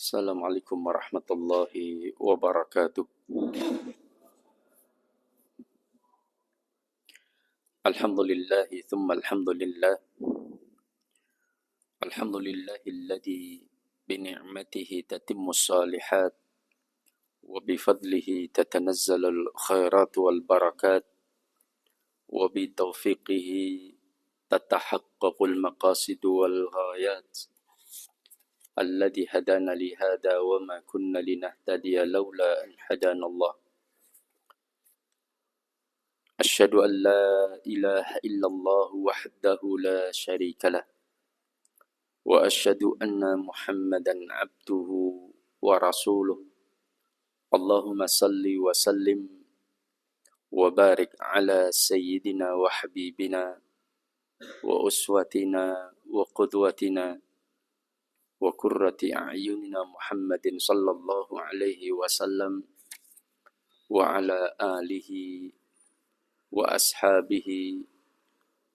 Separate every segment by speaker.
Speaker 1: Assalamualaikum warahmatullahi wabarakatuh. Alhamdulillahi thumma alhamdulillah. Alhamdulillahilladzi bini'matihi tatimmu salihat wa bifadlihi tatanazzalul khairat wal barakat wa bitaufiqihi tatahaqqaqul maqasid wal ghayat. Alladzi hadana li hada wa ma kunna linahtadiya laula an hadana Allah. أشهد أن لا إله إلا الله وحده لا شريك له وأشهد أن محمدا عبده ورسوله اللهم صل وسلم وبارك على سيدنا وحبيبنا وأسوتنا وقدوتنا وقرة أعيننا محمد صلى الله عليه وسلم وعلى آله وأصحابه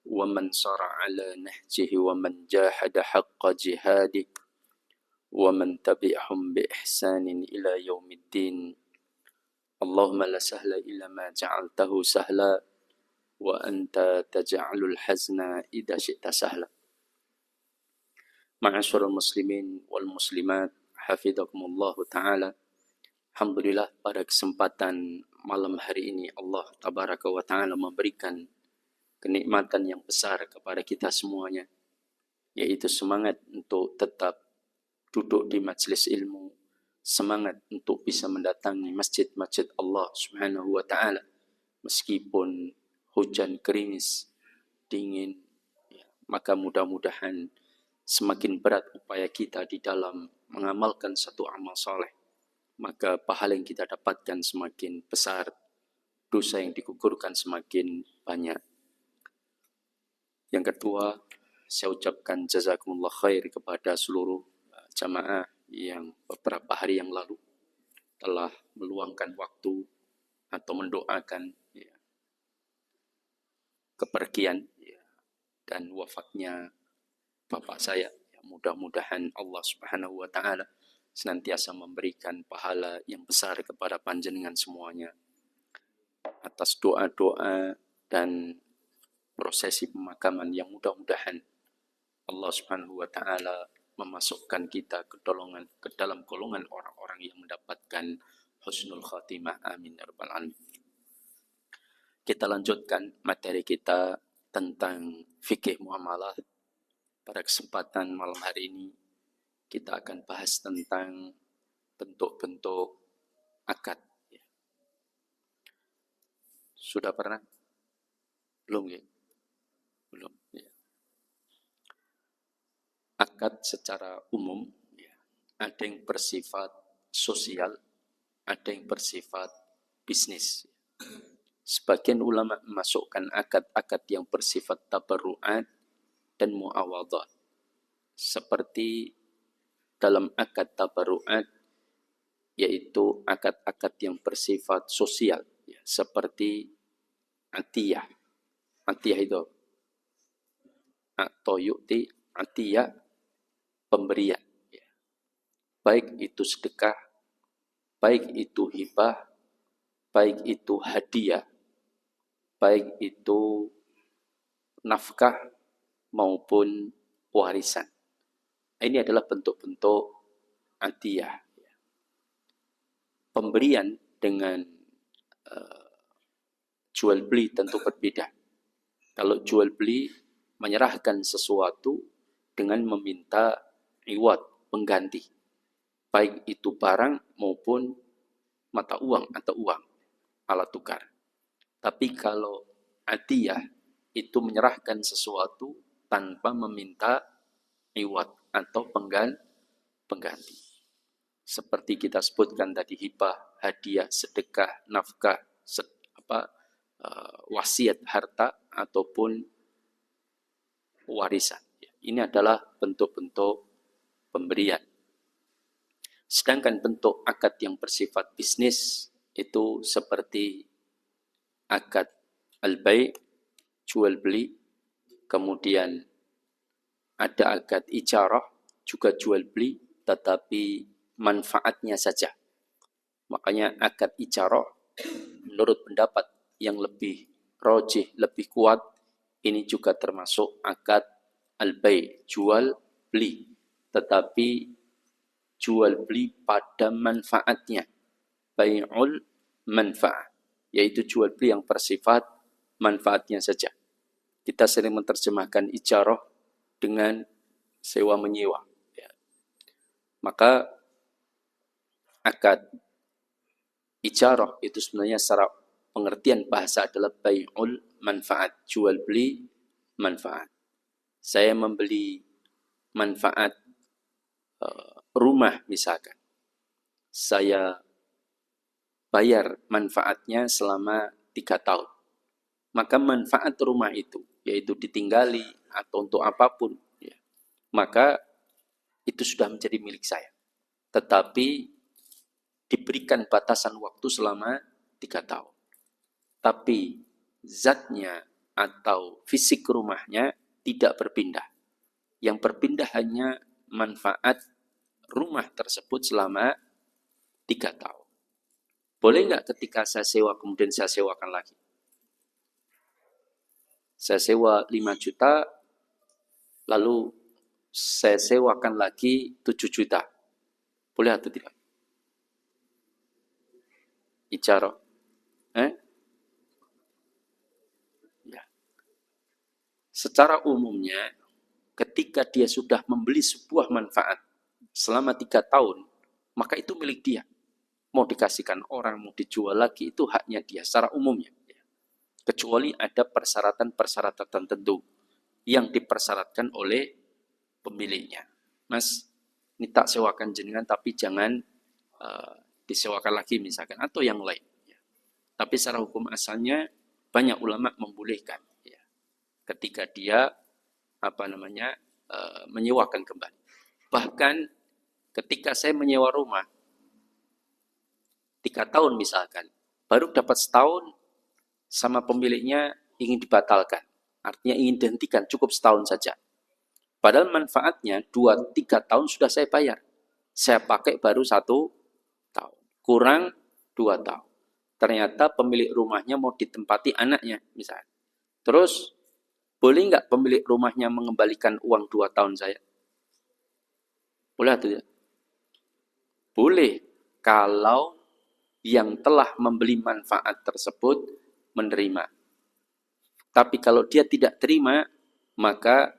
Speaker 1: ومن سار على نهجه ومن جاهد حق جهاده ومن تبعهم بإحسان إلى يوم الدين. اللهم لا سهل إلا ما جعلته سهلا وأنت تجعل الحزن إذا شئت سهلا. معاشر المسلمين والmuslimat, hafidhakumullahu ta'ala. Alhamdulillah, pada kesempatan malam hari ini Allah tabaraka wa ta'ala memberikan kenikmatan yang besar kepada kita semuanya, yaitu semangat untuk tetap duduk di majelis ilmu, semangat untuk bisa mendatangi masjid-masjid Allah subhanahu wa ta'ala meskipun hujan gerimis, dingin, ya, maka mudah-mudahan semakin berat upaya kita di dalam mengamalkan satu amal soleh, maka pahala yang kita dapatkan semakin besar, dosa yang digugurkan semakin banyak. Yang kedua, saya ucapkan jazakumullah khair kepada seluruh jamaah yang beberapa hari yang lalu telah meluangkan waktu atau mendoakan kepergian dan wafatnya bapak saya. Mudah-mudahan Allah subhanahu wa ta'ala senantiasa memberikan pahala yang besar kepada panjenengan semuanya atas doa-doa dan prosesi pemakaman yang mudah-mudahan Allah subhanahu wa ta'ala memasukkan kita ke dalam golongan orang-orang yang mendapatkan husnul khatimah. Amin ya rabbal alamin. Kita lanjutkan materi kita tentang fikih muamalah. Pada kesempatan malam hari ini kita akan bahas tentang bentuk-bentuk akad. Sudah pernah? Belum ya? Belum. Ya. Akad secara umum, ada yang bersifat sosial, ada yang bersifat bisnis. Sebagian ulama memasukkan akad-akad yang bersifat tabarru'at dan mu'awadhah. Seperti dalam akad tabarru'at, yaitu akad-akad yang bersifat sosial, seperti atiyah. Atiyah itu atau yu'ti, atiyah, pemberian. Baik itu sedekah, baik itu hibah, baik itu hadiah, baik itu nafkah maupun warisan. Ini adalah bentuk-bentuk atiyah. Pemberian dengan jual beli tentu berbeda. Kalau jual beli menyerahkan sesuatu dengan meminta iwad, pengganti, baik itu barang maupun mata uang atau uang, alat tukar. Tapi kalau atiyah itu menyerahkan sesuatu tanpa meminta iwad atau pengganti. Seperti kita sebutkan tadi, hibah, hadiah, sedekah, nafkah, wasiat harta ataupun warisan. Ini adalah bentuk-bentuk pemberian. Sedangkan bentuk akad yang bersifat bisnis itu seperti akad al-bai', jual beli, kemudian ada akad ijarah, juga jual beli, tetapi manfaatnya saja. Makanya akad ijarah menurut pendapat yang lebih rajih, lebih kuat, ini juga termasuk akad al-bai', jual beli. Tetapi jual beli pada manfaatnya, bai'ul manfaat, yaitu jual beli yang bersifat manfaatnya saja. Kita sering menerjemahkan ijarah dengan sewa menyewa. Ya. Maka akad ijarah itu sebenarnya secara pengertian bahasa adalah bai'ul manfaat, jual beli manfaat. Saya membeli manfaat rumah misalkan. Saya bayar manfaatnya selama 3 tahun. Maka manfaat rumah itu, yaitu ditinggali atau untuk apapun, ya, maka itu sudah menjadi milik saya. Tetapi diberikan batasan waktu selama 3 tahun. Tapi zatnya atau fisik rumahnya tidak berpindah. Yang berpindah hanya manfaat rumah tersebut selama 3 tahun. Boleh nggak ketika saya sewa kemudian saya sewakan lagi? Saya sewa 5 juta, lalu saya sewakan lagi 7 juta. Boleh atau tidak? Ijarah. Ya. Secara umumnya, ketika dia sudah membeli sebuah manfaat selama 3 tahun, maka itu milik dia. Mau dikasihkan orang, mau dijual lagi, itu haknya dia secara umumnya. Kecuali ada persyaratan-persyaratan tertentu yang dipersyaratkan oleh pemiliknya. Mas, ini tak sewakan jenengan, tapi jangan disewakan lagi misalkan, atau yang lain. Tapi secara hukum asalnya, banyak ulama membolehkan. Ketika dia menyewakan kembali. Bahkan ketika saya menyewa rumah 3 tahun misalkan, baru dapat setahun sama pemiliknya ingin dibatalkan. Artinya ingin dihentikan, cukup setahun saja. Padahal manfaatnya 2-3 tahun sudah saya bayar. Saya pakai baru 1 tahun. Kurang 2 tahun. Ternyata pemilik rumahnya mau ditempati anaknya misalnya. Terus, boleh nggak pemilik rumahnya mengembalikan uang 2 tahun saya? Boleh atau tidak? Boleh, kalau yang telah membeli manfaat tersebut menerima. Tapi kalau dia tidak terima, maka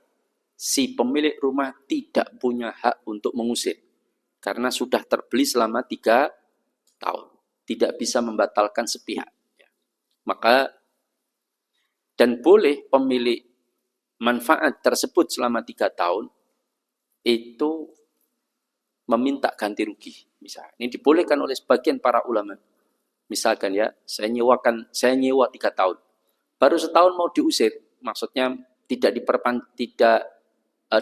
Speaker 1: si pemilik rumah tidak punya hak untuk mengusir. Karena sudah terbeli selama 3 tahun. Tidak bisa membatalkan sepihak. Maka, dan boleh pemilik manfaat tersebut selama 3 tahun, itu meminta ganti rugi. Misalnya, ini dibolehkan oleh sebagian para ulama. Misalkan ya, saya nyewa 3 tahun. Baru setahun mau diusir, maksudnya tidak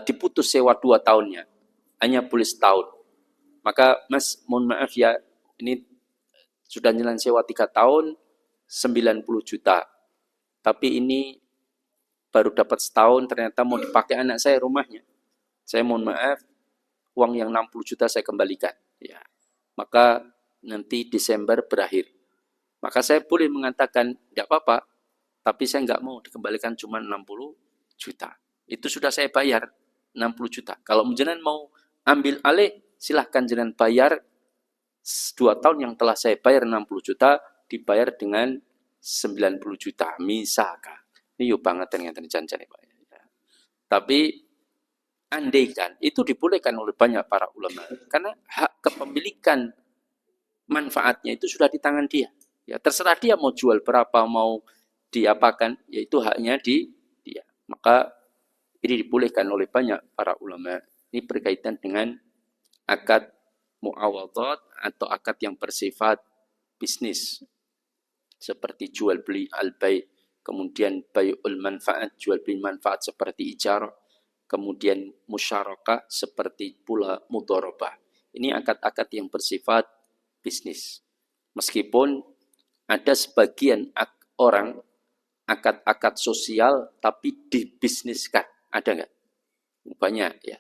Speaker 1: diputus sewa 2 tahunnya. Hanya boleh setahun. Maka Mas, mohon maaf ya, ini sudah jalan sewa 3 tahun, 90 juta. Tapi ini baru dapat setahun, ternyata mau dipakai anak saya rumahnya. Saya mohon maaf, uang yang 60 juta saya kembalikan. Ya. Maka nanti Desember berakhir. Maka saya boleh mengatakan, tidak apa-apa, tapi saya nggak mau dikembalikan cuma 60 juta. Itu sudah saya bayar 60 juta. Kalau jenengan mau ambil alih, silahkan jenengan bayar 2 tahun yang telah saya bayar 60 juta, dibayar dengan 90 juta. Misalkan. Ini yuk banget ternyata janjane Pak. Tapi andaikan itu dibolehkan oleh banyak para ulama, karena hak kepemilikan manfaatnya itu sudah di tangan dia. Ya terserah dia mau jual berapa, mau diapakan, yaitu haknya di dia. Maka ini dibolehkan oleh banyak para ulama. Ini berkaitan dengan akad muawadhat atau akad yang bersifat bisnis. Seperti jual beli al-bai', kemudian bai'ul manfaat, jual beli manfaat seperti ijarah, kemudian musyarakah seperti pula mudharabah. Ini akad-akad yang bersifat bisnis. Meskipun ada sebagian orang akad-akad sosial tapi dibisniskan. Ada nggak? Banyak ya.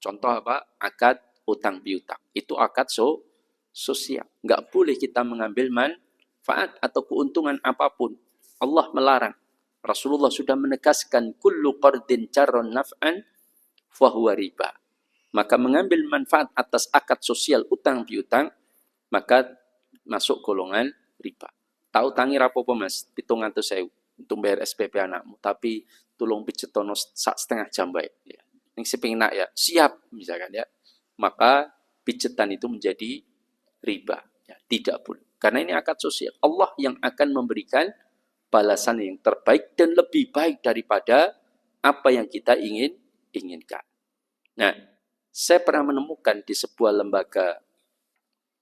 Speaker 1: Contoh apa? Akad utang piutang. Itu akad sosial. Nggak boleh kita mengambil manfaat atau keuntungan apapun. Allah melarang. Rasulullah sudah menegaskan kullu qardin jarron naf'an fahuwa riba. Maka mengambil manfaat atas akad sosial utang piutang, maka masuk golongan riba. Tahu tangi rapopo mas, 700.000 untuk bayar SPP anakmu, tapi tolong pijetono setengah jam baik. Ya. Yang sepengin nak ya, siap misalkan ya. Maka pijetan itu menjadi riba. Ya, tidak boleh. Karena ini akad sosial. Allah yang akan memberikan balasan yang terbaik dan lebih baik daripada apa yang kita inginkan. Nah, saya pernah menemukan di sebuah lembaga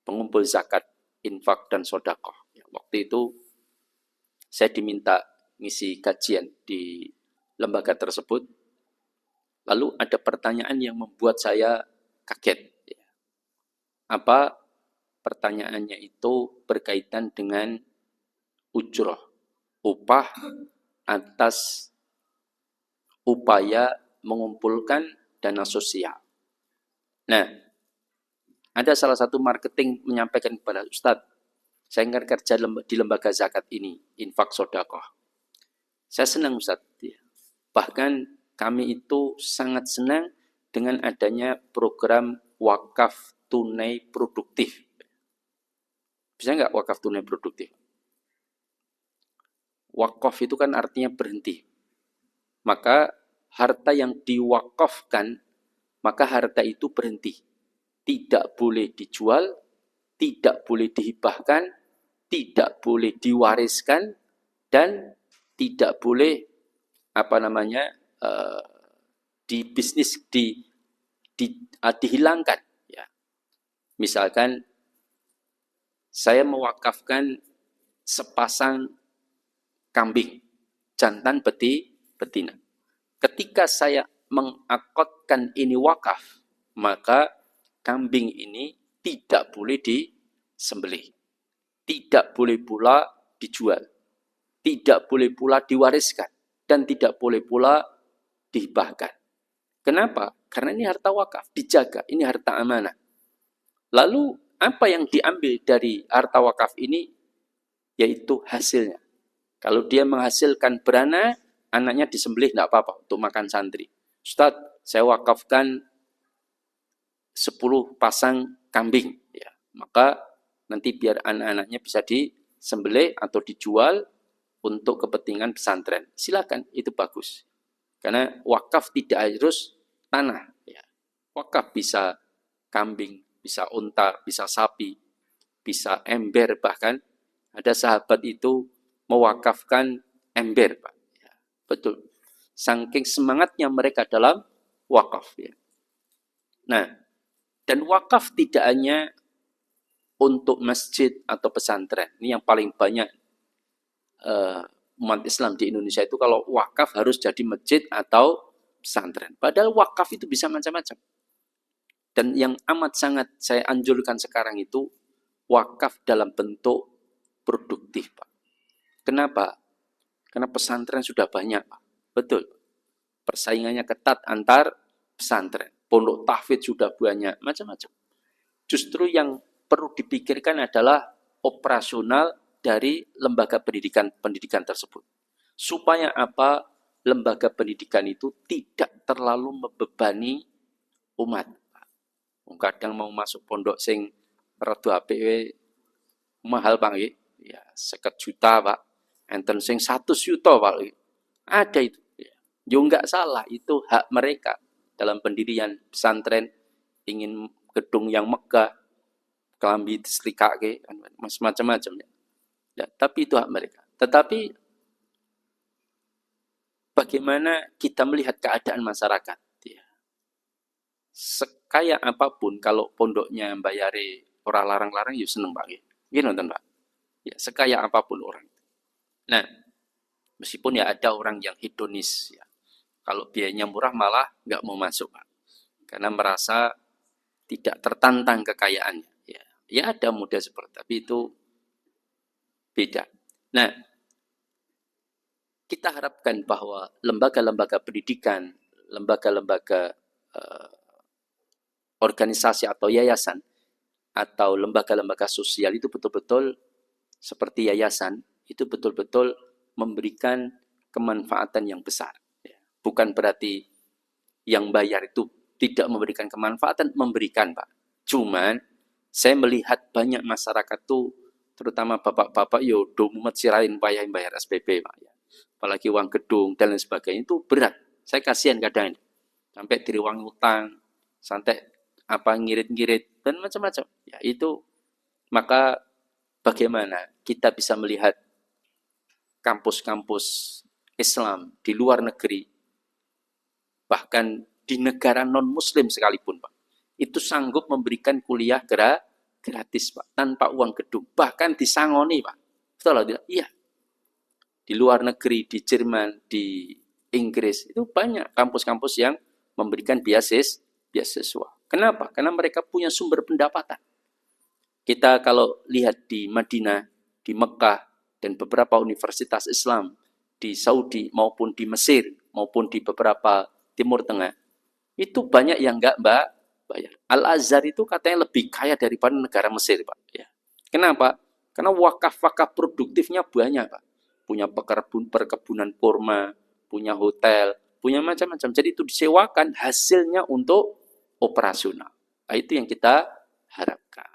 Speaker 1: pengumpul zakat, infak, dan sodakoh. Waktu itu saya diminta ngisi kajian di lembaga tersebut. Lalu ada pertanyaan yang membuat saya kaget. Apa pertanyaannya itu berkaitan dengan ujroh, upah atas upaya mengumpulkan dana sosial. Nah, ada salah satu marketing menyampaikan kepada Ustadz, saya ingin kerja di lembaga zakat ini, infak sodakoh. Saya senang Ustaz. Bahkan kami itu sangat senang dengan adanya program wakaf tunai produktif. Bisa nggak wakaf tunai produktif? Wakaf itu kan artinya berhenti. Maka harta yang diwakafkan, maka harta itu berhenti. Tidak boleh dijual, tidak boleh dihibahkan, tidak boleh diwariskan, dan tidak boleh dihilangkan. Ya. Misalkan saya mewakafkan sepasang kambing, jantan betina. Ketika saya mengakotkan ini wakaf, maka kambing ini tidak boleh disembelih. Tidak boleh pula dijual. Tidak boleh pula diwariskan. Dan tidak boleh pula dihibahkan. Kenapa? Karena ini harta wakaf, dijaga. Ini harta amanah. Lalu, apa yang diambil dari harta wakaf ini? Yaitu hasilnya. Kalau dia menghasilkan beranak, anaknya disembelih, tidak apa-apa untuk makan santri. Ustaz, saya wakafkan 10 pasang kambing. Ya, maka nanti biar anak-anaknya bisa disembelih atau dijual untuk kepentingan pesantren. Silakan, itu bagus. Karena wakaf tidak harus tanah. Ya. Wakaf bisa kambing, bisa unta, bisa sapi, bisa ember bahkan. Ada sahabat itu mewakafkan ember, Pak. Ya, betul. Saking semangatnya mereka dalam wakaf. Ya. Nah, dan wakaf tidak hanya untuk masjid atau pesantren. Ini yang paling banyak umat Islam di Indonesia itu kalau wakaf harus jadi masjid atau pesantren. Padahal wakaf itu bisa macam-macam. Dan yang amat sangat saya anjurkan sekarang itu wakaf dalam bentuk produktif, Pak. Kenapa? Karena pesantren sudah banyak, Pak. Betul. Persaingannya ketat antar pesantren. Pondok tahfidz sudah banyak, macam-macam. Justru yang perlu dipikirkan adalah operasional dari lembaga pendidikan tersebut. Supaya apa? Lembaga pendidikan itu tidak terlalu membebani umat. Kadang mau masuk pondok sing rada apik mahal Pak nggih. Ya, 50 juta Pak. Enten sing 100 juta Pak. Ada itu. Ya enggak salah, itu hak mereka dalam pendirian pesantren, ingin gedung yang megah, kelambi dislikake, macam-macam ya. Ya, tapi itu hak mereka. Tetapi bagaimana kita melihat keadaan masyarakat? Ya. Sekaya apapun, kalau pondoknya bayari orang larang-larang, ya seneng Pak. Gini nonton Pak. Ya, sekaya apapun orang. Nah, meskipun ya ada orang yang hedonis, ya. Kalau biayanya murah malah nggak mau masuk Pak. Karena merasa tidak tertantang kekayaannya. Ya ada model seperti tapi itu beda. Nah, kita harapkan bahwa lembaga-lembaga pendidikan, lembaga-lembaga organisasi atau yayasan atau lembaga-lembaga sosial itu betul-betul seperti yayasan, itu betul-betul memberikan kemanfaatan yang besar. Bukan berarti yang bayar itu tidak memberikan kemanfaatan, memberikan, Pak. Cuman saya melihat banyak masyarakat tuh, terutama bapak-bapak, yo domumet sirain payah bayar SPP, Pak. Apalagi uang gedung dan lain sebagainya itu berat. Saya kasihan kadang sampai diri uang utang, sampai apa ngirit-ngirit dan macam-macam. Ya itu, maka bagaimana kita bisa melihat kampus-kampus Islam di luar negeri, bahkan di negara non-muslim sekalipun, Pak, itu sanggup memberikan kuliah gratis, Pak, tanpa uang gedung, bahkan disangoni, Pak. Betul tidak? Iya. Di luar negeri, di Jerman, di Inggris, itu banyak kampus-kampus yang memberikan beasiswa. Kenapa? Karena mereka punya sumber pendapatan. Kita kalau lihat di Madinah, di Mekah, dan beberapa universitas Islam di Saudi maupun di Mesir maupun di beberapa Timur Tengah, itu banyak yang enggak bayar. Al-Azhar itu katanya lebih kaya daripada negara Mesir, Pak. Ya. Kenapa? Karena wakaf-wakaf produktifnya banyak, Pak. Punya perkebunan kurma, punya hotel, punya macam-macam. Jadi itu disewakan, hasilnya untuk operasional. Nah, itu yang kita harapkan.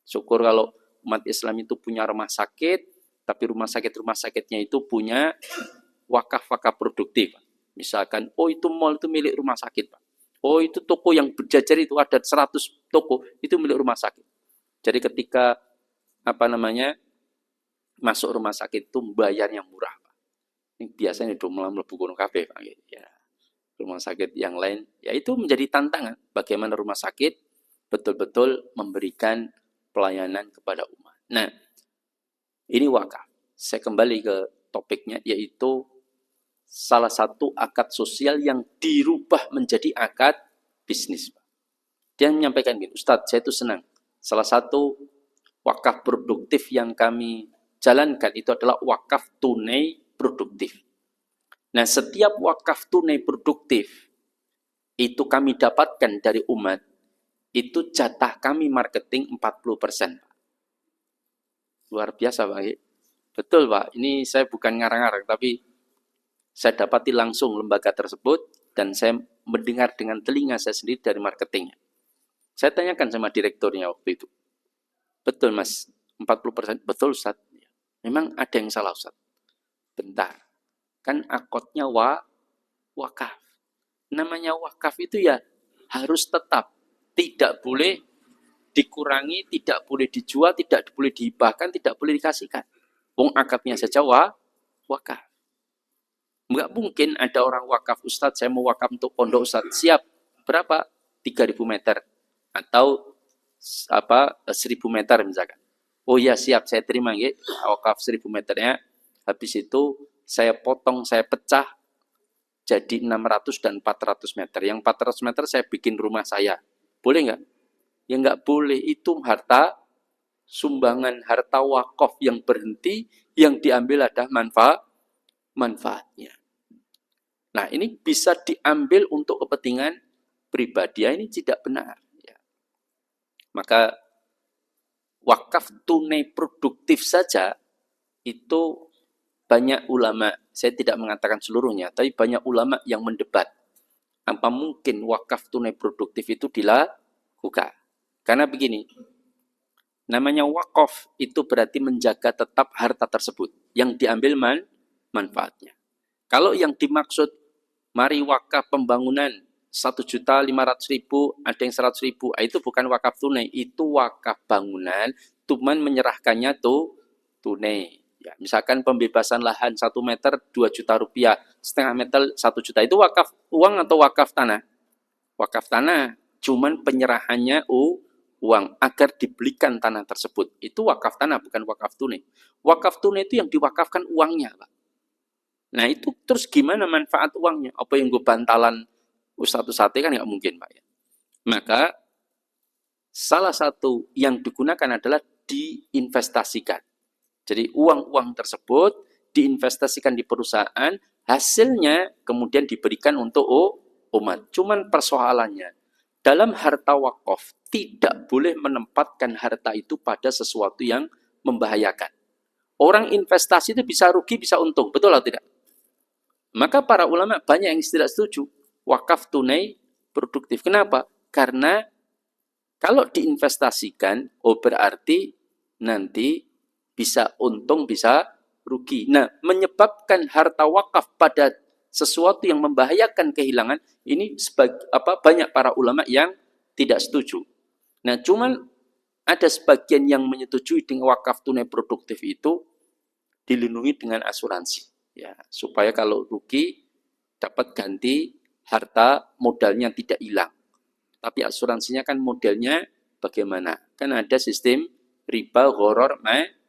Speaker 1: Syukur kalau umat Islam itu punya rumah sakit, tapi rumah sakitnya itu punya wakaf-wakaf produktif. Misalkan, oh itu mall itu milik rumah sakit, Pak. Oh itu toko yang berjajar itu ada 100 toko, itu milik rumah sakit. Jadi ketika masuk rumah sakit itu bayar yang murah, Pak. Ini biasanya itu mlebu gunung kafe, Pak. Ya. Rumah sakit yang lain, ya itu menjadi tantangan bagaimana rumah sakit betul-betul memberikan pelayanan kepada umat. Nah, ini wakaf. Saya kembali ke topiknya, yaitu salah satu akad sosial yang dirubah menjadi akad bisnis. Dia menyampaikan gini, Ustadz, saya itu senang. Salah satu wakaf produktif yang kami jalankan itu adalah wakaf tunai produktif. Nah, setiap wakaf tunai produktif itu kami dapatkan dari umat, itu jatah kami marketing 40%. Luar biasa, Pak. Betul, Pak. Ini saya bukan ngarang-ngarang, tapi saya dapati langsung lembaga tersebut dan saya mendengar dengan telinga saya sendiri dari marketingnya. Saya tanyakan sama direkturnya waktu itu. Betul, Mas. 40%. Betul, Ustaz. Memang ada yang salah, Ustaz. Bentar. Kan akotnya wakaf. Namanya wakaf itu ya harus tetap. Tidak boleh dikurangi, tidak boleh dijual, tidak boleh dihibahkan, tidak boleh dikasihkan. Wong akadnya saja wakaf. Enggak mungkin ada orang wakaf, Ustadz, saya mau wakaf untuk pondok, Ustadz. Siap. Berapa? 3.000 meter. Atau 1.000 meter misalkan. Oh iya, siap, saya terima ya. Wakaf 1.000 meternya. Habis itu saya potong, saya pecah jadi 600 dan 400 meter. Yang 400 meter saya bikin rumah saya. Boleh enggak? Ya enggak boleh. Itu harta sumbangan, harta wakaf yang berhenti, yang diambil adalah manfaatnya. Nah, ini bisa diambil untuk kepentingan pribadi. Ini tidak benar. Ya. Maka wakaf tunai produktif saja itu banyak ulama, saya tidak mengatakan seluruhnya, tapi banyak ulama yang mendebat. Apa mungkin wakaf tunai produktif itu dilakukan? Karena begini, namanya wakaf itu berarti menjaga tetap harta tersebut yang diambil manfaatnya. Kalau yang dimaksud mari wakaf pembangunan 1.500.000, ada yang 100.000, itu bukan wakaf tunai, itu wakaf bangunan, cuman menyerahkannya tunai. Ya, misalkan pembebasan lahan 1 meter 2 juta rupiah, setengah meter 1 juta, itu wakaf uang atau wakaf tanah? Wakaf tanah, cuman penyerahannya uang agar dibelikan tanah tersebut. Itu wakaf tanah, bukan wakaf tunai. Wakaf tunai itu yang diwakafkan uangnya, Pak. Nah itu terus gimana manfaat uangnya? Apa yang gue bantalan Ustadz kan nggak mungkin, Pak. Maka salah satu yang digunakan adalah diinvestasikan. Jadi uang-uang tersebut diinvestasikan di perusahaan, hasilnya kemudian diberikan untuk umat. Cuman persoalannya, dalam harta wakaf tidak boleh menempatkan harta itu pada sesuatu yang membahayakan. Orang investasi itu bisa rugi, bisa untung. Betul atau tidak? Maka para ulama banyak yang tidak setuju. Wakaf tunai produktif. Kenapa? Karena kalau diinvestasikan, berarti nanti bisa untung, bisa rugi. Nah, menyebabkan harta wakaf pada sesuatu yang membahayakan kehilangan, ini banyak para ulama yang tidak setuju. Nah, cuman ada sebagian yang menyetujui dengan wakaf tunai produktif itu dilindungi dengan asuransi. Ya, supaya kalau rugi dapat ganti, harta modalnya tidak hilang. Tapi asuransinya kan modelnya bagaimana? Kan ada sistem riba, gharar,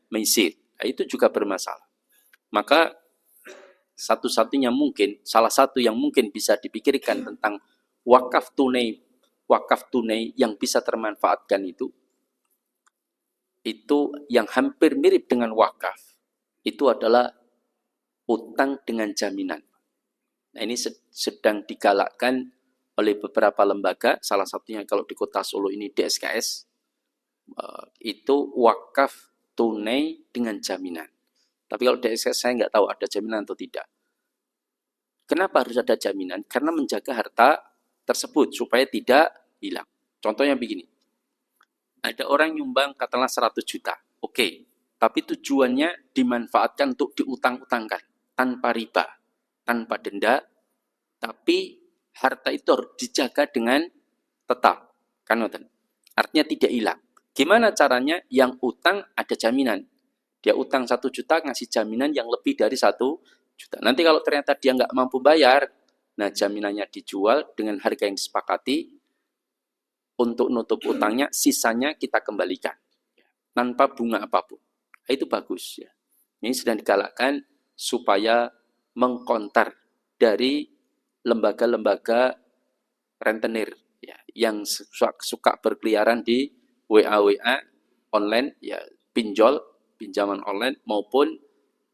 Speaker 1: maisir. Nah, itu juga bermasalah. Maka salah satu yang mungkin bisa dipikirkan tentang wakaf tunai yang bisa termanfaatkan itu yang hampir mirip dengan wakaf. Itu adalah utang dengan jaminan. Nah, ini sedang digalakkan oleh beberapa lembaga, salah satunya kalau di kota Solo ini DSKS, itu wakaf tunai dengan jaminan. Tapi kalau DSKS saya nggak tahu ada jaminan atau tidak. Kenapa harus ada jaminan? Karena menjaga harta tersebut supaya tidak hilang. Contohnya begini, ada orang nyumbang katakanlah 100 juta, oke, tapi tujuannya dimanfaatkan untuk diutang-utangkan, tanpa riba, tanpa denda, tapi harta itu harus dijaga dengan tetap. Kan? Artinya tidak hilang. Gimana caranya? Yang utang ada jaminan. Dia utang 1 juta, ngasih jaminan yang lebih dari 1 juta. Nanti kalau ternyata dia nggak mampu bayar, nah jaminannya dijual dengan harga yang disepakati untuk nutup utangnya, sisanya kita kembalikan tanpa bunga apapun. Itu bagus ya. Ini sedang digalakkan supaya mengkonter dari lembaga-lembaga rentenir ya, yang suka berkeliaran di WA online ya, pinjaman online maupun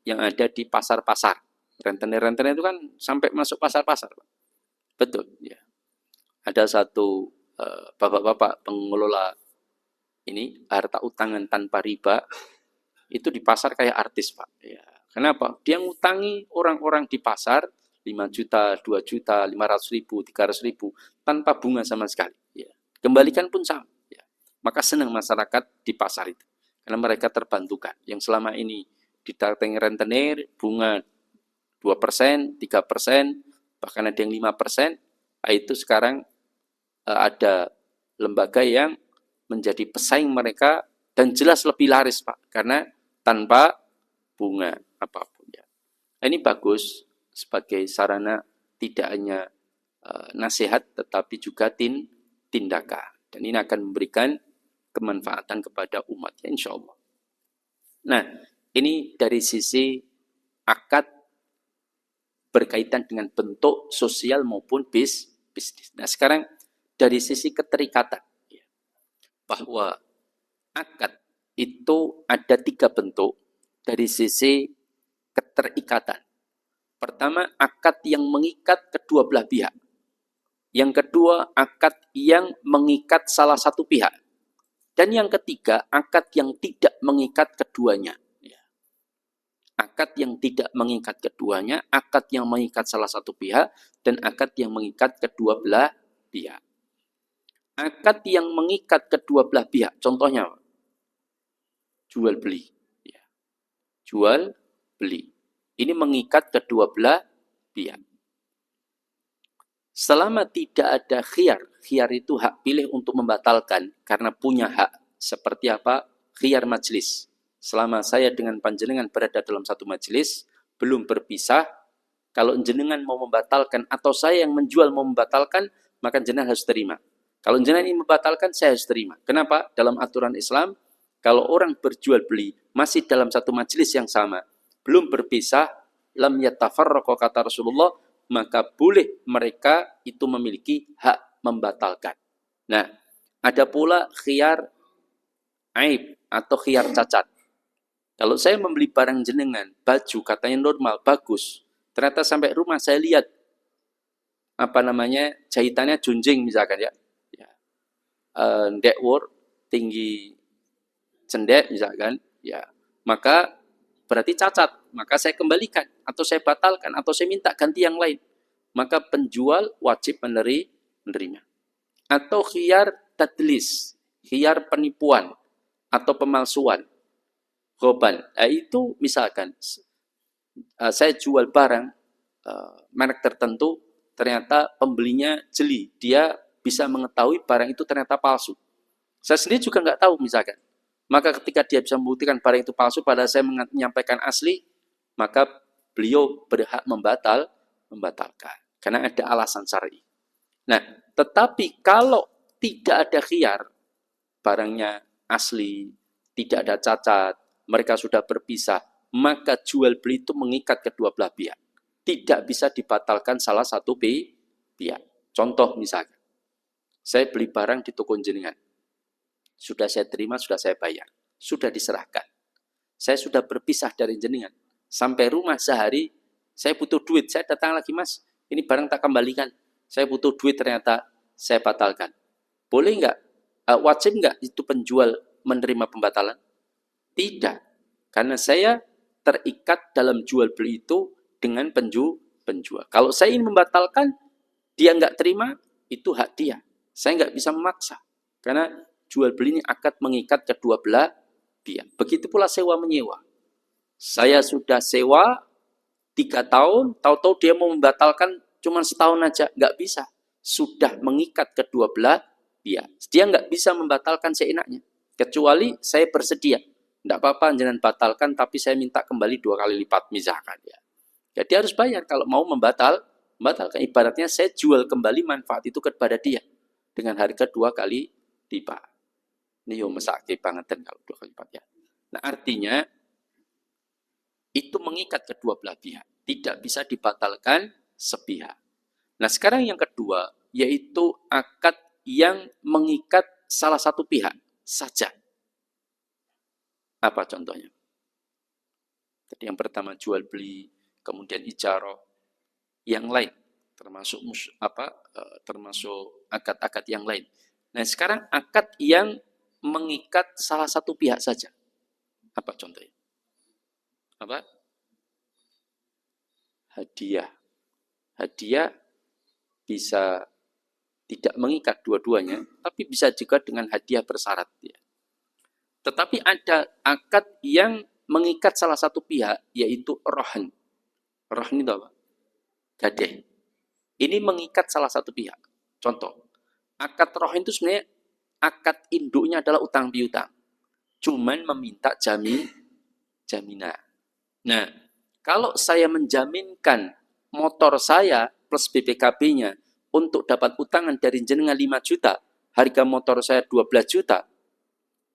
Speaker 1: yang ada di pasar-pasar. Rentenir-rentenir itu kan sampai masuk pasar-pasar. Betul ya. Ada satu bapak-bapak pengelola ini harta utangan tanpa riba itu di pasar kayak artis, Pak. Ya. Kenapa? Dia ngutangi orang-orang di pasar 5 juta, 2 juta, 500 ribu, 300 ribu tanpa bunga sama sekali. Ya. Kembalikan pun sama. Ya. Maka senang masyarakat di pasar itu. Karena mereka terbantukan. Yang selama ini didatangi rentenir, bunga 2%, 3%, bahkan ada yang 5%, itu sekarang ada lembaga yang menjadi pesaing mereka dan jelas lebih laris, Pak, karena tanpa bunga apapun. Ya. Ini bagus sebagai sarana tidak hanya nasihat tetapi juga tindakan. Dan ini akan memberikan kemanfaatan kepada umat, ya, insya Allah. Nah, ini dari sisi akad berkaitan dengan bentuk sosial maupun bisnis. Nah, sekarang dari sisi keterikatan, ya, bahwa akad itu ada 3 bentuk dari sisi keterikatan. Pertama, akad yang mengikat kedua belah pihak. Yang kedua, akad yang mengikat salah satu pihak. Dan yang ketiga, akad yang tidak mengikat keduanya. Akad yang tidak mengikat keduanya, akad yang mengikat salah satu pihak, dan akad yang mengikat kedua belah pihak. Akad yang mengikat kedua belah pihak, contohnya jual beli. Jual beli. Ini mengikat kedua belah pihak. Selama tidak ada khiyar, khiyar itu hak pilih untuk membatalkan karena punya hak. Seperti apa? Khiyar majlis. Selama saya dengan panjenengan berada dalam satu majelis, belum berpisah, kalau jenengan mau membatalkan atau saya yang menjual mau membatalkan, maka jenengan harus terima. Kalau jenengan ini membatalkan, saya harus terima. Kenapa? Dalam aturan Islam, kalau orang berjual beli masih dalam satu majelis yang sama, belum berpisah, lam yatafarraqa kata Rasulullah, maka boleh mereka itu memiliki hak membatalkan. Nah, ada pula khiyar aib atau khiyar cacat. Kalau saya membeli barang jenengan, baju katanya normal, bagus. Ternyata sampai rumah saya lihat jahitannya junjing misalkan ya. ndek wur tinggi cendek misalkan, ya maka berarti cacat, maka saya kembalikan atau saya batalkan atau saya minta ganti yang lain. Maka penjual wajib menerima. Atau khiyar tadlis, khiyar penipuan atau pemalsuan, goban. Itu misalkan saya jual barang merek tertentu, ternyata pembelinya jeli, dia bisa mengetahui barang itu ternyata palsu. Saya sendiri juga nggak tahu misalkan. Maka ketika dia bisa membuktikan barang itu palsu, padahal saya menyampaikan asli, maka beliau berhak membatalkan. Karena ada alasan syar'i. Nah, tetapi kalau tidak ada khiyar, barangnya asli, tidak ada cacat, mereka sudah berpisah, maka jual beli itu mengikat kedua belah pihak. Tidak bisa dibatalkan salah satu pihak. Contoh misalkan, saya beli barang di toko jenengan. Sudah saya terima, sudah saya bayar. Sudah diserahkan. Saya sudah berpisah dari jenengan. Sampai rumah sehari, saya butuh duit. Saya datang lagi, Mas, ini barang tak kembalikan. Saya butuh duit, ternyata saya batalkan. Boleh nggak? Wajib nggak itu penjual menerima pembatalan? Tidak. Karena saya terikat dalam jual beli itu dengan penjual. Kalau saya ingin membatalkan, dia nggak terima, itu hak dia. Saya nggak bisa memaksa. Karena jual beli ini akad mengikat kedua belah pihak. Begitu pula sewa menyewa. Saya sudah sewa 3 tahun, tahu-tahu dia mau membatalkan cuma setahun aja, nggak bisa. Sudah mengikat kedua belah pihak. Dia nggak bisa membatalkan seenaknya. Kecuali saya bersedia. Nggak apa-apa, jangan batalkan, tapi saya minta kembali 2 kali lipat misalkan ya. Jadi harus bayar kalau mau membatalkan. Ibaratnya saya jual kembali manfaat itu kepada dia dengan harga 2 kali lipat. Ini yang mesake banget kalau 2 kali lipat ya. Nah, artinya itu mengikat kedua belah pihak, tidak bisa dibatalkan sepihak. Nah, sekarang yang kedua yaitu akad yang mengikat salah satu pihak saja. Apa contohnya? Jadi yang pertama jual beli, kemudian ijarah, yang lain termasuk termasuk akad-akad yang lain. Nah, sekarang akad yang mengikat salah satu pihak saja. Apa contohnya? Apa? Hadiah. Hadiah bisa tidak mengikat dua-duanya, tapi bisa juga dengan hadiah bersyarat. Ya. Tetapi ada akad yang mengikat salah satu pihak, yaitu rohan. Rohan itu apa? Gadeh. Ini mengikat salah satu pihak. Contoh, akad rohan itu sebenarnya akad induknya adalah utang piutang. Cuman meminta jaminan. Nah, kalau saya menjaminkan motor saya plus BPKB-nya untuk dapat utangan dari jenengan 5 juta, harga motor saya 12 juta,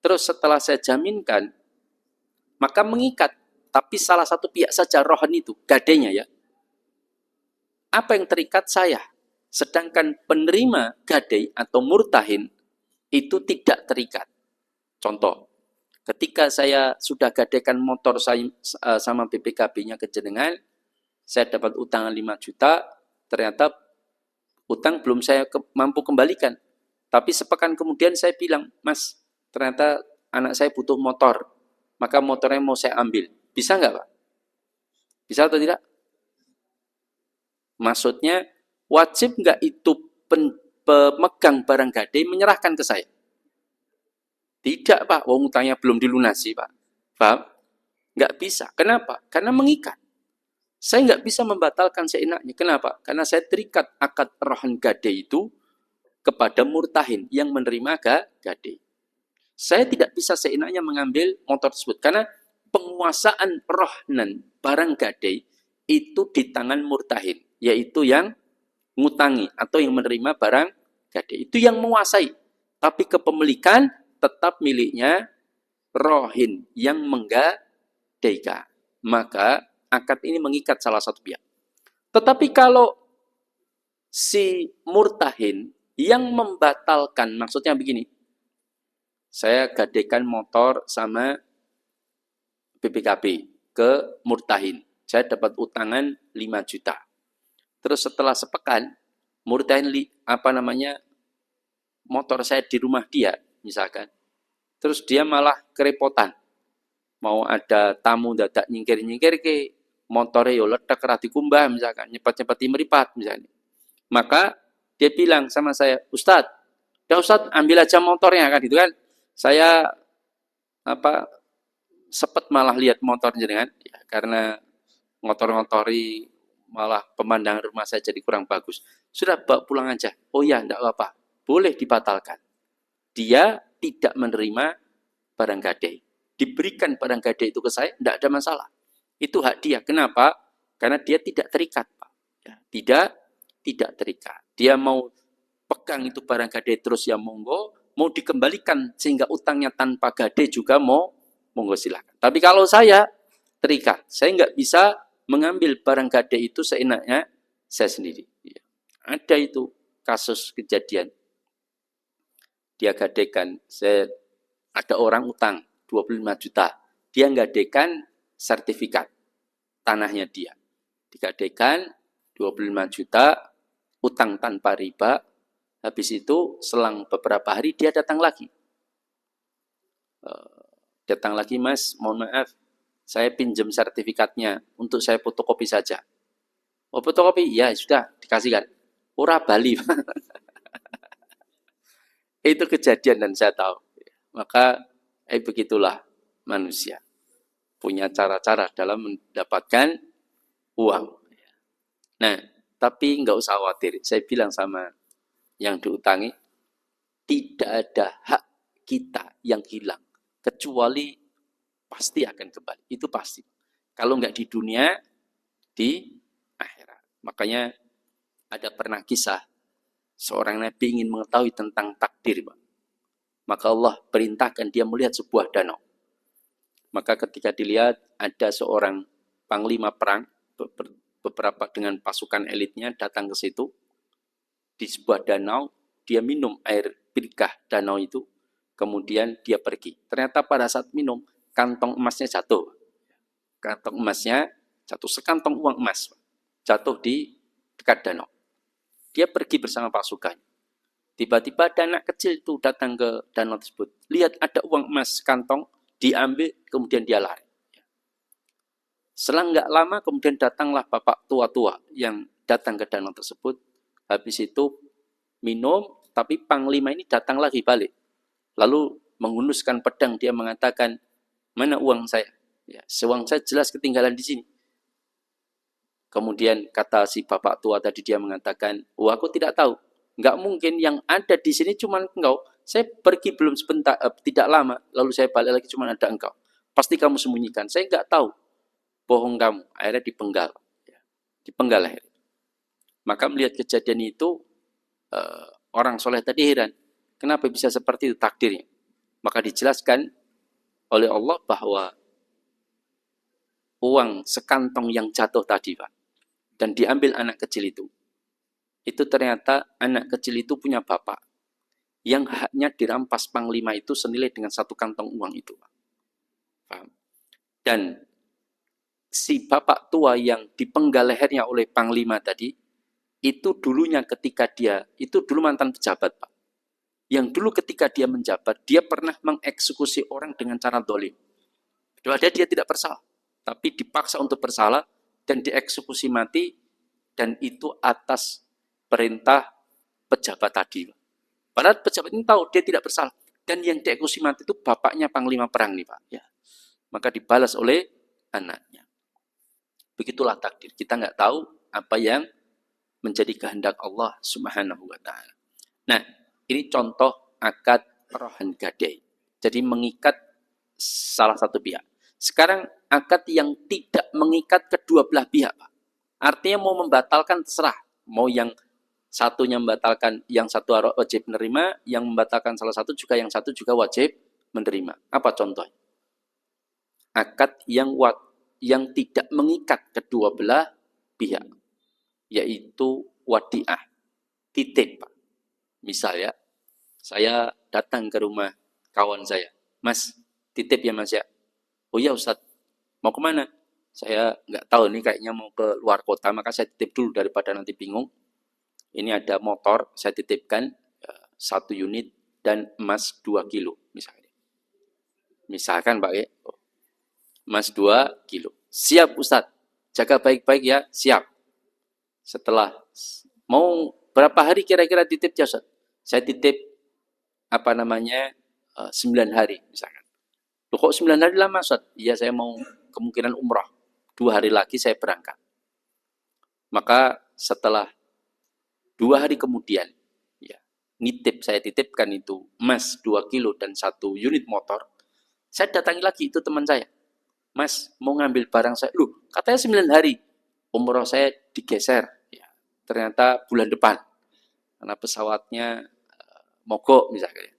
Speaker 1: terus setelah saya jaminkan, maka mengikat, tapi salah satu pihak saja rohan itu, gadenya ya. Apa yang terikat saya? Sedangkan penerima gadai atau murtahin itu tidak terikat. Contoh, ketika saya sudah gadekan motor saya sama BPKB-nya ke jenengan, saya dapat utangan 5 juta, ternyata utang belum saya mampu kembalikan. Tapi sepekan kemudian saya bilang, Mas, ternyata anak saya butuh motor, maka motornya mau saya ambil. Bisa nggak, Pak? Bisa atau tidak? Maksudnya, wajib nggak itu pemegang barang gadai menyerahkan ke saya? Tidak, Pak. Wong utangnya belum dilunasi, Pak. Paham? Nggak bisa. Kenapa? Karena mengikat. Saya nggak bisa membatalkan seenaknya. Kenapa? Karena saya terikat akad rohan gadai itu kepada murtahin yang menerima gadai. Saya tidak bisa seenaknya mengambil motor tersebut. Karena penguasaan rohnan barang gadai itu di tangan murtahin. Yaitu yang ngutangi atau yang menerima barang gadai. Itu yang menguasai. Tapi kepemilikan tetap miliknya rohin yang menggadaikan. Maka akad ini mengikat salah satu pihak. Tetapi kalau si murtahin yang membatalkan, maksudnya begini, saya gadaikan motor sama BPKB ke murtahin. Saya dapat utangan 5 juta. Terus setelah sepekan, murtahin motor saya di rumah dia, misalkan. Terus dia malah kerepotan. Mau ada tamu dadak nyingkir-nyingkir ke, motornya yo letek ra dikumbah misalkan, nyepet-nyepeti meripat misalnya. Maka dia bilang sama saya, Ustadz, ya Ustadz ambil aja motornya kan gitu kan. Saya apa sepet malah lihat motor jenengan ya, karena ngotor-ngotori malah pemandangan rumah saya jadi kurang bagus. Sudah bawa pulang aja. Oh ya, enggak apa-apa. Boleh dibatalkan. Dia tidak menerima barang gadai. Diberikan barang gadai itu ke saya, enggak ada masalah. Itu hak dia. Kenapa? Karena dia tidak terikat, Pak. Ya, tidak terikat. Dia mau pegang itu barang gadai terus ya monggo, mau dikembalikan sehingga utangnya tanpa gadai juga monggo silakan. Tapi kalau saya terikat, saya nggak bisa mengambil barang gadai itu seenaknya saya sendiri. Ya. Ada itu kasus kejadian. Dia gadaikan, ada orang utang 25 juta. Dia gadaikan sertifikat tanahnya dia. Digadaikan 25 juta, utang tanpa riba. Habis itu selang beberapa hari dia datang lagi. Datang lagi, Mas, mohon maaf, saya pinjam sertifikatnya untuk saya fotokopi saja. Oh, fotokopi? Ya, sudah, dikasihkan. Ora bali. Itu kejadian dan saya tahu. Maka begitulah manusia. Punya cara-cara dalam mendapatkan uang. Nah, tapi nggak usah khawatir. Saya bilang sama yang diutangi, tidak ada hak kita yang hilang. Kecuali pasti akan kembali. Itu pasti. Kalau nggak di dunia, di akhirat. Makanya ada pernah kisah seorang nabi ingin mengetahui tentang takdir, Pak. Maka Allah perintahkan dia melihat sebuah danau. Maka ketika dilihat ada seorang panglima perang beberapa dengan pasukan elitnya datang ke situ di sebuah danau, dia minum air birkah danau itu, kemudian dia pergi. Ternyata pada saat minum kantong emasnya jatuh. Kantong emasnya jatuh, sekantong uang emas jatuh di dekat danau. Dia pergi bersama pasukan. Tiba-tiba ada anak kecil itu datang ke danau tersebut. Lihat ada uang emas sekantong, diambil, kemudian dia lari. Selang nggak lama kemudian datanglah bapak tua-tua yang datang ke danau tersebut. Habis itu minum, tapi panglima ini datang lagi balik. Lalu menghunuskan pedang, dia mengatakan, mana uang saya? Ya, uang saya jelas ketinggalan di sini. Kemudian kata si bapak tua tadi, dia mengatakan, oh aku tidak tahu. Nggak mungkin, yang ada di sini cuma engkau. Saya pergi belum sebentar, tidak lama, lalu saya balik lagi cuma ada engkau. Pasti kamu sembunyikan. Saya nggak tahu. Bohong kamu. Akhirnya dipenggal. Dipenggal akhirnya. Maka melihat kejadian itu, orang soleh tadi heran. Kenapa bisa seperti itu takdirnya? Maka dijelaskan oleh Allah bahwa uang sekantong yang jatuh tadi, Pak, dan diambil anak kecil itu ternyata anak kecil itu punya bapak yang haknya dirampas panglima itu senilai dengan satu kantong uang itu. Paham? Dan si bapak tua yang dipenggal lehernya oleh panglima tadi, itu dulunya ketika dia, itu dulu mantan pejabat, Pak. Yang dulu ketika dia menjabat, dia pernah mengeksekusi orang dengan cara dolim. Padahal dia tidak bersalah, tapi dipaksa untuk bersalah dan dieksekusi mati, dan itu atas perintah pejabat tadi. Padahal pejabat ini tahu dia tidak bersalah. Dan yang dieksekusi mati itu bapaknya panglima perang nih, Pak. Ya. Maka dibalas oleh anaknya. Begitulah takdir. Kita nggak tahu apa yang menjadi kehendak Allah Subhanahu wa ta'ala. Nah, ini contoh akad rohan gadai. Jadi mengikat salah satu pihak. Sekarang akad yang tidak mengikat kedua belah pihak, Pak. Artinya mau membatalkan terserah. Mau yang satunya membatalkan, yang satu wajib menerima, yang membatalkan salah satu juga, yang satu juga wajib menerima. Apa contohnya? Akad yang tidak mengikat kedua belah pihak, yaitu wadi'ah, titip, Pak. Misal ya, saya datang ke rumah kawan saya, Mas, titip ya Mas ya. Oh ya Ustadz, mau kemana? Saya nggak tahu nih, kayaknya mau ke luar kota, maka saya titip dulu daripada nanti bingung. Ini ada motor, saya titipkan, 1 unit dan emas 2 kilo misalnya. Misalkan Pak ya, emas 2 kilo. Siap Ustadz, jaga baik-baik ya, siap. Setelah, mau berapa hari kira-kira titip ya Ustadz? Saya titip, 9 hari misalkan. Loh kok 9 hari lama Ustadz? Iya saya mau kemungkinan umrah. 2 hari lagi saya berangkat. Maka setelah 2 hari kemudian, ya, saya titipkan itu emas 2 kilo dan 1 unit motor. Saya datangi lagi itu teman saya. Mas, mau ngambil barang saya. Loh, katanya 9 hari. Umroh saya digeser. Ya, ternyata bulan depan. Karena pesawatnya mogok misalnya.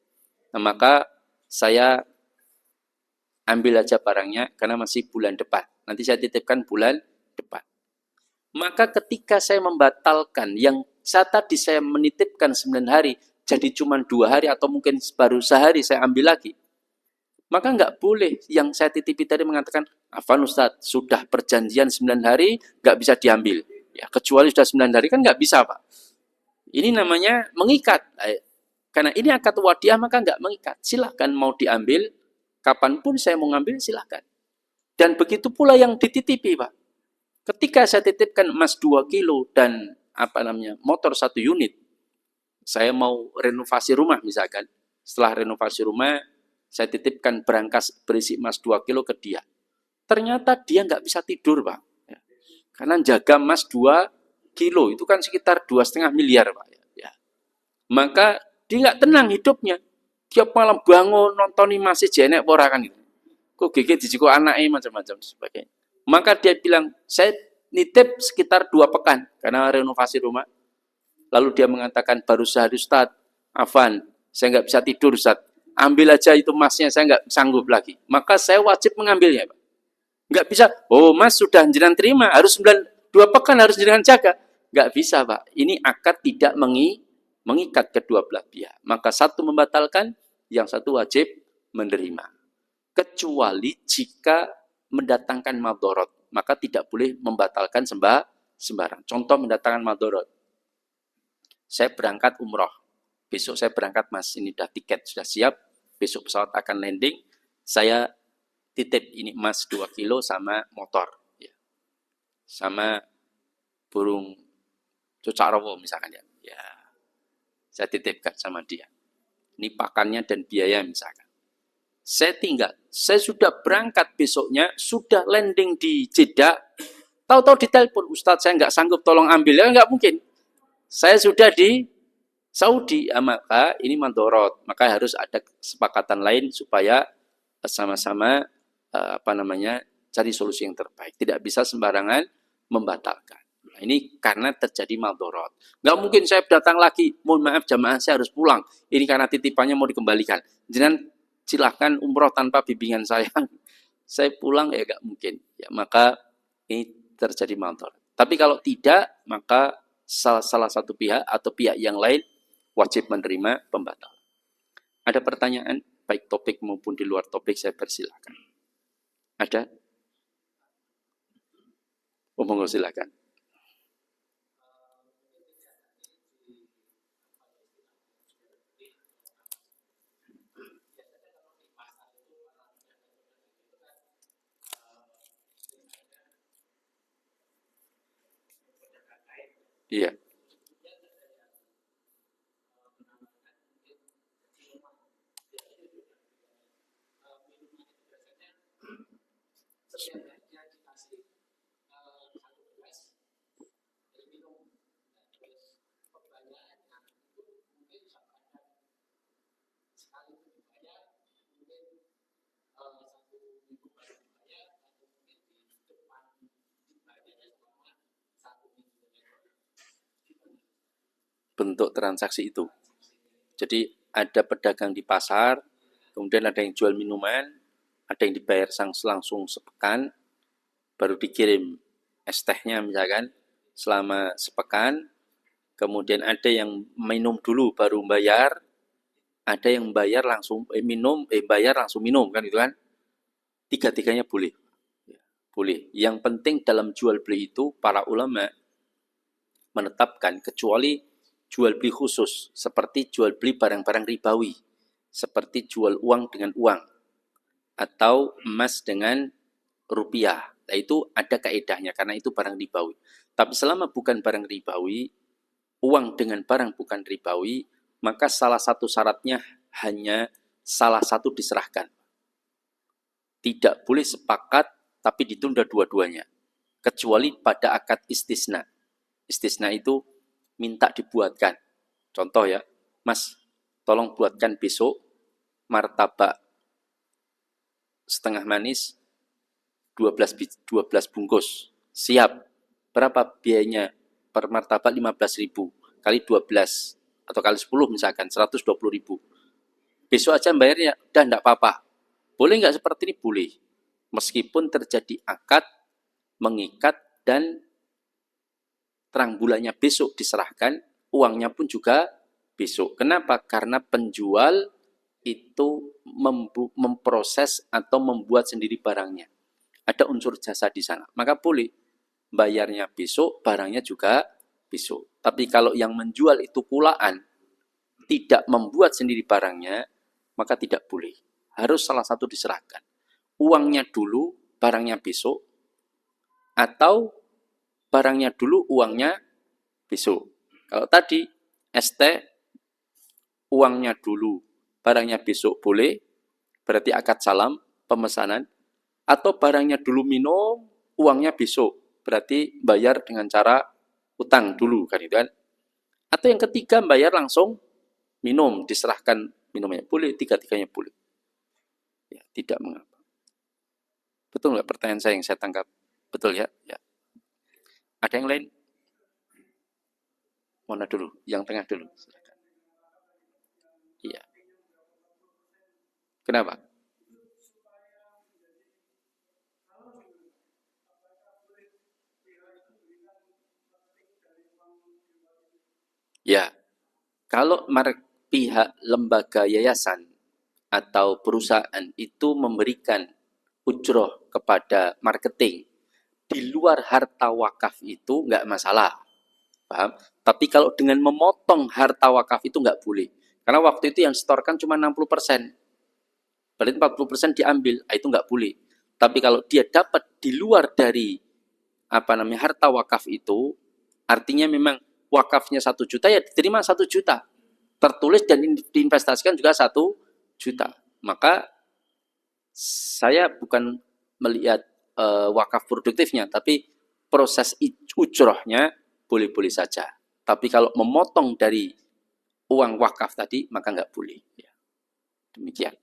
Speaker 1: Nah, maka saya ambil aja barangnya karena masih bulan depan. Nanti saya titipkan bulan depan. Maka ketika saya membatalkan yang tadi saya menitipkan 9 hari, jadi cuma 2 hari atau mungkin baru sehari saya ambil lagi. Maka nggak boleh yang saya titipi tadi mengatakan, Afan Ustadz, sudah perjanjian 9 hari, nggak bisa diambil. Ya, kecuali sudah 9 hari kan nggak bisa Pak. Ini namanya mengikat. Karena ini akad wadiah maka nggak mengikat. Silahkan mau diambil, kapanpun saya mau ngambil silahkan. Dan begitu pula yang dititipi Pak. Ketika saya titipkan emas 2 kilo dan motor 1 unit, saya mau renovasi rumah misalkan. Setelah renovasi rumah, saya titipkan berangkas berisi emas 2 kilo ke dia. Ternyata dia nggak bisa tidur, Pak. Karena jaga emas 2 kilo, itu kan sekitar 2,5 miliar, Pak. Ya. Maka dia nggak tenang hidupnya. Tiap malam bangun, nonton masih jenek porakan itu. Kok gigi dijiko anaknya, macam-macam sebagainya. Maka dia bilang, saya nitip sekitar 2 pekan, karena renovasi rumah. Lalu dia mengatakan, baru sehari Ustadz, Afan, saya nggak bisa tidur Ustadz. Ambil aja itu emasnya, saya nggak sanggup lagi. Maka saya wajib mengambilnya, Pak. Nggak bisa, oh mas sudah jenengan terima, harus 2 pekan harus jenengan jaga. Nggak bisa, Pak. Ini akad tidak mengikat kedua belah pihak. Maka satu membatalkan, yang satu wajib menerima. Kecuali jika mendatangkan madorot, maka tidak boleh membatalkan sembarang. Contoh mendatangkan madorot. Saya berangkat umroh. Besok saya berangkat mas, ini udah tiket sudah siap, besok pesawat akan landing, saya titip ini emas 2 kilo sama motor, ya. Sama burung cucak rawo misalkan ya. Ya, saya titipkan sama dia. Ini pakannya dan biaya misalkan. Saya tinggal, saya sudah berangkat besoknya, sudah landing di Jeddah, tahu-tahu ditelepon, Ustadz saya nggak sanggup tolong ambil, ya nggak mungkin. Saya sudah di Saudi, maka ini mandorot, maka harus ada kesepakatan lain supaya sama-sama cari solusi yang terbaik. Tidak bisa sembarangan membatalkan. Nah, ini karena terjadi mandorot. Nggak mungkin saya datang lagi, mohon maaf jamaah saya harus pulang. Ini karena titipannya mau dikembalikan. Jangan silahkan umroh tanpa bimbingan saya. Saya pulang ya nggak mungkin. Ya, maka ini terjadi mandorot. Tapi kalau tidak, maka salah satu pihak atau pihak yang lain wajib menerima pembatalan. Ada pertanyaan, baik topik maupun di luar topik, saya persilakan. Ada? Monggo silakan. Iya. Bentuk transaksi itu. Jadi ada pedagang di pasar, kemudian ada yang jual minuman, ada yang dibayar langsung sepekan, baru dikirim es tehnya misalkan selama sepekan, kemudian ada yang minum dulu baru bayar, ada yang bayar langsung bayar langsung minum kan itu kan. Tiga-tiganya boleh. Boleh. Yang penting dalam jual beli itu para ulama menetapkan kecuali jual beli khusus, seperti jual beli barang-barang ribawi, seperti jual uang dengan uang, atau emas dengan rupiah. Nah, itu ada kaedahnya, karena itu barang ribawi. Tapi selama bukan barang ribawi, uang dengan barang bukan ribawi, maka salah satu syaratnya hanya salah satu diserahkan. Tidak boleh sepakat, tapi ditunda dua-duanya. Kecuali pada akad istisna. Istisna itu minta dibuatkan. Contoh ya, Mas, tolong buatkan besok martabak setengah manis 12 bungkus. Siap. Berapa biayanya? Per martabak 15.000 kali 12 atau kali 10 misalkan 120.000. Besok aja bayarnya, udah enggak apa-apa. Boleh enggak seperti ini? Boleh. Meskipun terjadi akad mengikat dan terang bulannya besok diserahkan, uangnya pun juga besok. Kenapa? Karena penjual itu memproses atau membuat sendiri barangnya. Ada unsur jasa di sana. Maka boleh bayarnya besok, barangnya juga besok. Tapi kalau yang menjual itu kulaan, tidak membuat sendiri barangnya, maka tidak boleh. Harus salah satu diserahkan. Uangnya dulu, barangnya besok, atau barangnya dulu, uangnya besok. Kalau tadi ST, uangnya dulu, barangnya besok boleh, berarti akad salam, pemesanan, atau barangnya dulu minum, uangnya besok, berarti bayar dengan cara utang dulu, kan itu kan. Atau yang ketiga, bayar langsung minum, diserahkan minumnya. Boleh, tiga-tiganya boleh. Ya, tidak mengapa. Betul nggak pertanyaan saya yang saya tangkap? Betul ya? Ya. Ada yang lain? Mana dulu? Yang tengah dulu. Silakan. Iya. Kenapa? Ya, kalau pihak lembaga yayasan atau perusahaan itu memberikan ujroh kepada marketing di luar harta wakaf itu nggak masalah. Paham? Tapi kalau dengan memotong harta wakaf itu nggak boleh. Karena waktu itu yang setorkan cuma 60%. Berarti 40% diambil, itu nggak boleh. Tapi kalau dia dapat di luar dari harta wakaf itu, artinya memang wakafnya 1 juta, ya diterima 1 juta. Tertulis dan diinvestasikan juga 1 juta. Maka saya bukan melihat wakaf produktifnya, tapi proses ujrohnya boleh-boleh saja. Tapi kalau memotong dari uang wakaf tadi, maka nggak boleh. Ya. Demikian.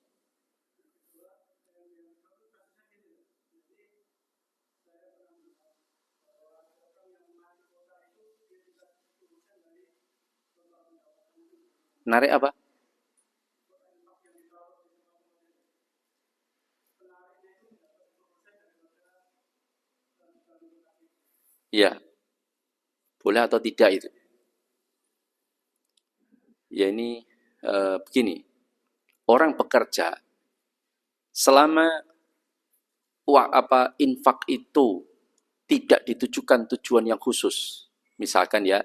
Speaker 1: Narik apa? Ya, boleh atau tidak itu? Ya ini begini, orang bekerja selama infak itu tidak ditujukan tujuan yang khusus, misalkan ya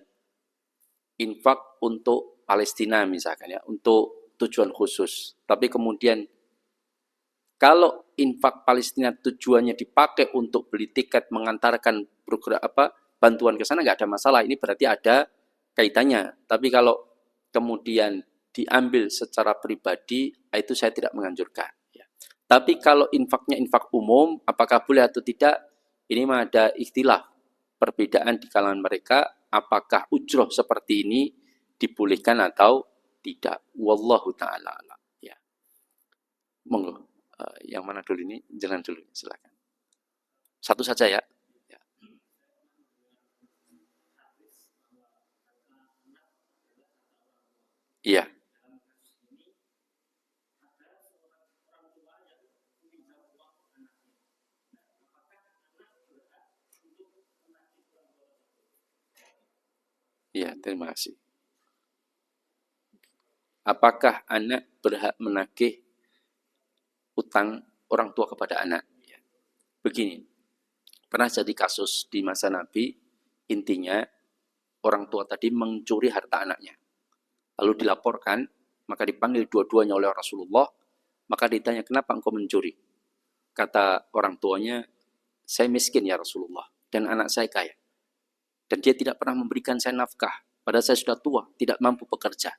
Speaker 1: infak untuk Palestina misalkan ya, untuk tujuan khusus, tapi kemudian kalau infak Palestina tujuannya dipakai untuk beli tiket mengantarkan program bantuan ke sana, nggak ada masalah. Ini berarti ada kaitannya. Tapi kalau kemudian diambil secara pribadi, itu saya tidak menganjurkan. Ya. Tapi kalau infaknya infak umum, apakah boleh atau tidak? Ini mah ada istilah perbedaan di kalangan mereka. Apakah ujroh seperti ini dibolehkan atau tidak? Wallahu ta'ala alam. Ya. Monggo. Yang mana dulu ini? Jalan dulu, silakan. Satu saja ya. Ya. Iya. Iya, terima kasih. Apakah anak berhak menagih utang orang tua kepada anak? Ya. Begini, pernah jadi kasus di masa Nabi, intinya orang tua tadi mencuri harta anaknya. Lalu dilaporkan, maka dipanggil dua-duanya oleh Rasulullah, maka ditanya, kenapa engkau mencuri? Kata orang tuanya, saya miskin ya Rasulullah, dan anak saya kaya. Dan dia tidak pernah memberikan saya nafkah, padahal saya sudah tua, tidak mampu bekerja.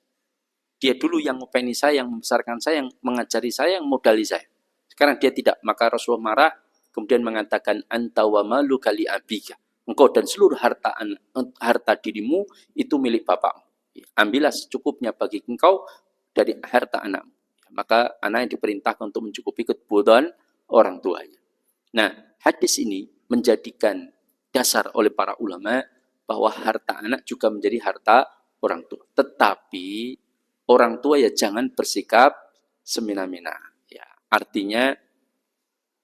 Speaker 1: Dia dulu yang ngopeni saya, yang membesarkan saya, yang mengajari saya, yang modali saya. Sekarang dia tidak, maka Rasulullah marah, kemudian mengatakan, anta wa malu kali abika. Engkau dan seluruh harta dirimu itu milik bapakmu. Ambillah secukupnya bagi engkau dari harta anakmu. Maka anak yang diperintahkan untuk mencukupi kebutuhan orang tuanya. Nah, hadis ini menjadikan dasar oleh para ulama bahwa harta anak juga menjadi harta orang tua. Tetapi orang tua ya jangan bersikap semena-mena. Ya, artinya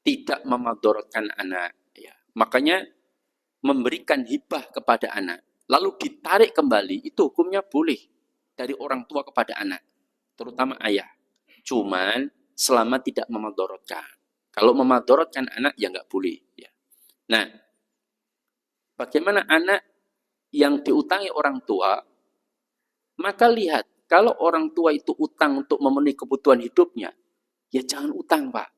Speaker 1: tidak memadorotkan anak. Ya, makanya memberikan hibah kepada anak, lalu ditarik kembali, itu hukumnya boleh dari orang tua kepada anak, terutama ayah. Cuman selama tidak memadorotkan. Kalau memadorotkan anak ya nggak boleh. Ya. Nah, bagaimana anak yang diutangi orang tua? Maka lihat, kalau orang tua itu utang untuk memenuhi kebutuhan hidupnya, ya jangan utang, Pak.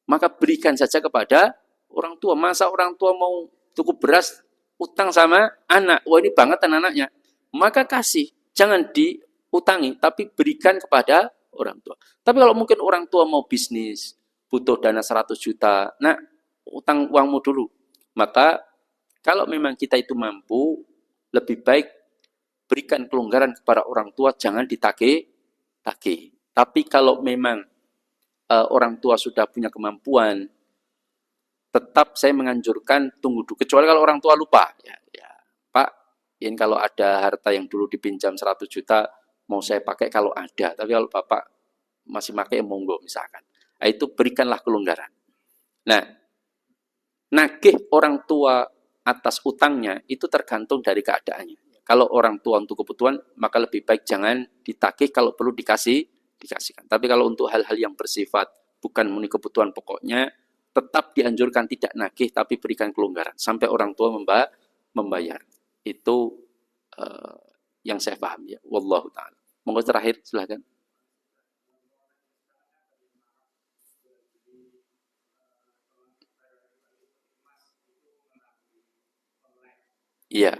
Speaker 1: Maka berikan saja kepada orang tua. Masa orang tua mau cukup beras, utang sama anak. Wah, ini bangetan anaknya. Maka kasih. Jangan diutangi, tapi berikan kepada orang tua. Tapi kalau mungkin orang tua mau bisnis, butuh dana 100 juta, nah, utang uangmu dulu. Maka kalau memang kita itu mampu, lebih baik berikan kelonggaran kepada orang tua, jangan ditagih. Tapi kalau memang orang tua sudah punya kemampuan, tetap saya menganjurkan tunggu dulu. Kecuali kalau orang tua lupa. Ya, Pak, ini kalau ada harta yang dulu dipinjam 100 juta, mau saya pakai kalau ada. Tapi kalau Bapak masih pakai, monggo misalkan. Nah, itu berikanlah kelonggaran. Nah, nagih orang tua atas utangnya, itu tergantung dari keadaannya. Kalau orang tua untuk kebutuhan, maka lebih baik jangan ditagih, kalau perlu dikasihkan. Tapi kalau untuk hal-hal yang bersifat bukan memenuhi kebutuhan pokoknya, tetap dianjurkan tidak nagih, tapi berikan kelonggaran sampai orang tua membayar. Itu yang saya paham ya. Wallahu ta'ala. Monggo terakhir silakan. Iya.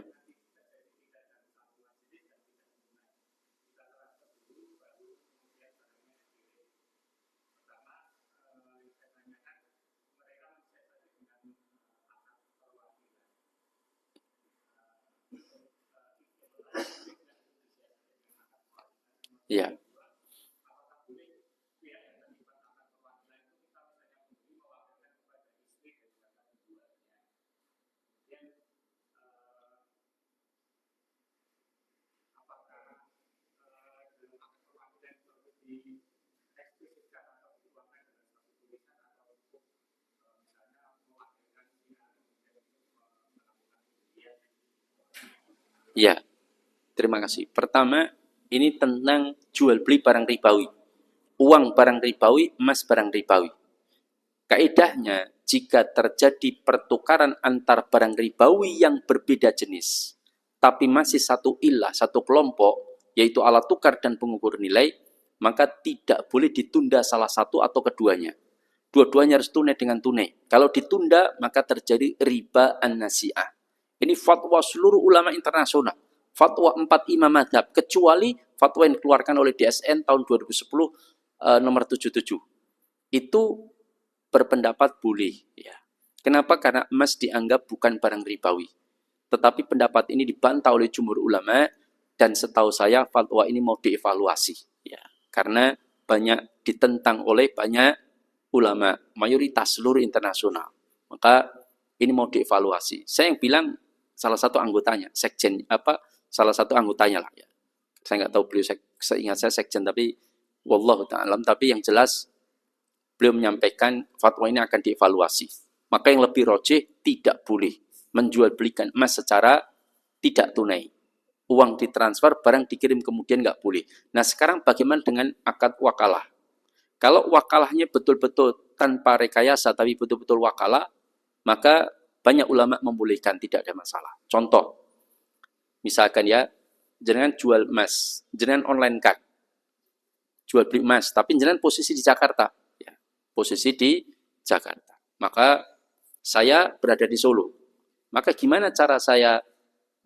Speaker 1: Iya. Iya. Terima kasih. Pertama, ini tentang jual beli barang ribawi. Uang barang ribawi, emas barang ribawi. Kaedahnya, jika terjadi pertukaran antar barang ribawi yang berbeda jenis, tapi masih satu ilah, satu kelompok, yaitu alat tukar dan pengukur nilai, maka tidak boleh ditunda salah satu atau keduanya. Dua-duanya harus tunai dengan tunai. Kalau ditunda, maka terjadi riba an-nasi'ah. Ini fatwa seluruh ulama internasional. Fatwa 4 imam madhab, kecuali fatwa yang dikeluarkan oleh DSN tahun 2010 nomor 77. Itu berpendapat boleh. Ya. Kenapa? Karena emas dianggap bukan barang ribawi. Tetapi pendapat ini dibantah oleh jumhur ulama, dan setahu saya fatwa ini mau dievaluasi. Ya. Karena banyak ditentang oleh banyak ulama, mayoritas seluruh internasional. Maka ini mau dievaluasi. Saya yang bilang salah satu anggotanya, sekjen salah satu anggotanya lah ya. Saya nggak tahu beliau, seingat saya sekjen, tapi wallahu ta'ala. Tapi yang jelas beliau menyampaikan fatwa ini akan dievaluasi. Maka yang lebih rojih, tidak boleh menjual belikan emas secara tidak tunai. Uang ditransfer, barang dikirim kemudian nggak boleh. Nah sekarang bagaimana dengan akad wakalah? Kalau wakalahnya betul-betul tanpa rekayasa, tapi betul-betul wakalah, maka banyak ulama membolehkan, tidak ada masalah. Contoh, Misalkan ya, jenengan jual emas, jenengan online card, jual beli emas, tapi jenengan posisi di Jakarta, ya, posisi di Jakarta. Maka saya berada di Solo. Maka gimana cara saya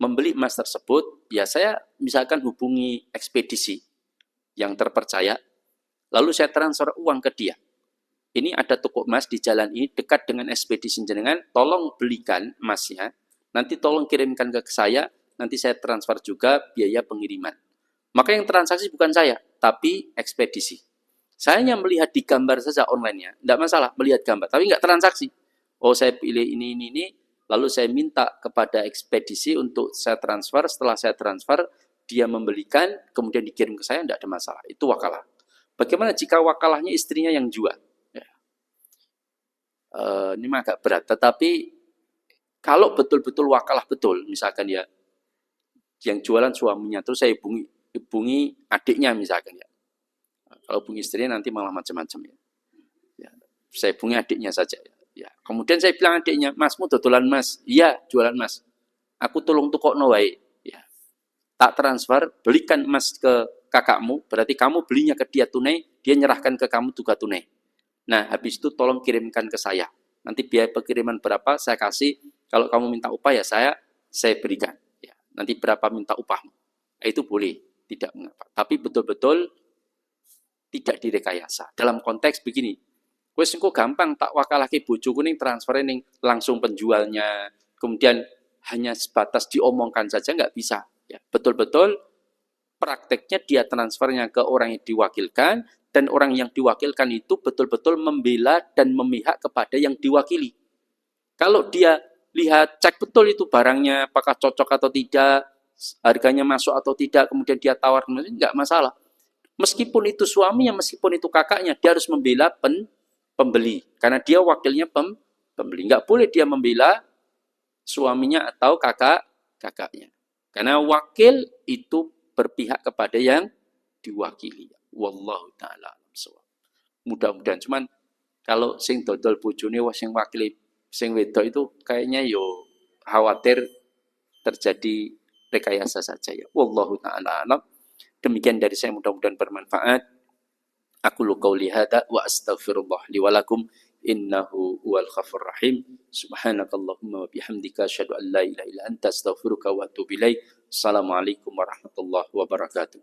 Speaker 1: membeli emas tersebut? Ya saya misalkan hubungi ekspedisi yang terpercaya, lalu saya transfer uang ke dia. Ini ada toko emas di jalan ini dekat dengan ekspedisi jenengan, tolong belikan emasnya, nanti tolong kirimkan ke saya, nanti saya transfer juga biaya pengiriman. Maka yang transaksi bukan saya, tapi ekspedisi. Saya hanya melihat di gambar saja online-nya, tidak masalah melihat gambar, tapi nggak transaksi. Oh saya pilih ini, lalu saya minta kepada ekspedisi untuk saya transfer, setelah saya transfer, dia membelikan, kemudian dikirim ke saya, tidak ada masalah. Itu wakalah. Bagaimana jika wakalahnya istrinya yang jual? Ya. Ini mah agak berat, tetapi kalau betul-betul wakalah betul, misalkan ya, yang jualan suaminya, terus saya hubungi adiknya misalkan ya. Kalau hubungi istrinya nanti malah macam-macam ya. Ya. Saya hubungi adiknya saja ya. Ya. Kemudian saya bilang adiknya, masmu dodolan mas? Iya, jualan mas. Aku tolong tukokno wae. Ya. Tak transfer, belikan emas ke kakakmu, berarti kamu belinya ke dia tunai, dia nyerahkan ke kamu juga tunai. Nah, habis itu tolong kirimkan ke saya. Nanti biaya pengiriman berapa saya kasih, kalau kamu minta upah ya saya berikan. Ya. Nanti berapa minta upahmu. Itu boleh, tidak mengapa. Tapi betul-betul tidak direkayasa. Dalam konteks begini, wes engko gampang tak wakalake bojoku ning transfer ning langsung penjualnya, kemudian hanya sebatas diomongkan saja nggak bisa. Ya, betul-betul prakteknya dia transfernya ke orang yang diwakilkan, dan orang yang diwakilkan itu betul-betul membela dan memihak kepada yang diwakili. Kalau dia lihat, cek betul itu barangnya apakah cocok atau tidak, harganya masuk atau tidak, kemudian dia tawar, nggak masalah. Meskipun itu suaminya, meskipun itu kakaknya, dia harus membela pembeli. Karena dia wakilnya pembeli. Nggak boleh dia membela suaminya atau kakaknya. Karena wakil itu berpihak kepada yang diwakili. Wallahu ta'ala. Mudah-mudahan. Cuman kalau sing dodol bojone wah sing wakili sing wedok itu kayaknya yo khawatir terjadi rekayasa saja ya. Wallahu ta'ala alam. Demikian dari saya, mudah-mudahan bermanfaat. Aku qauli hadza wa astaghfirullah li wa lakum innahu huwal ghafurur rahim. Subhanakallahumma wa bihamdika asyhadu an la ilaha illa anta astaghfiruka wa atubu ilaik. Assalamualaikum warahmatullahi wabarakatuh.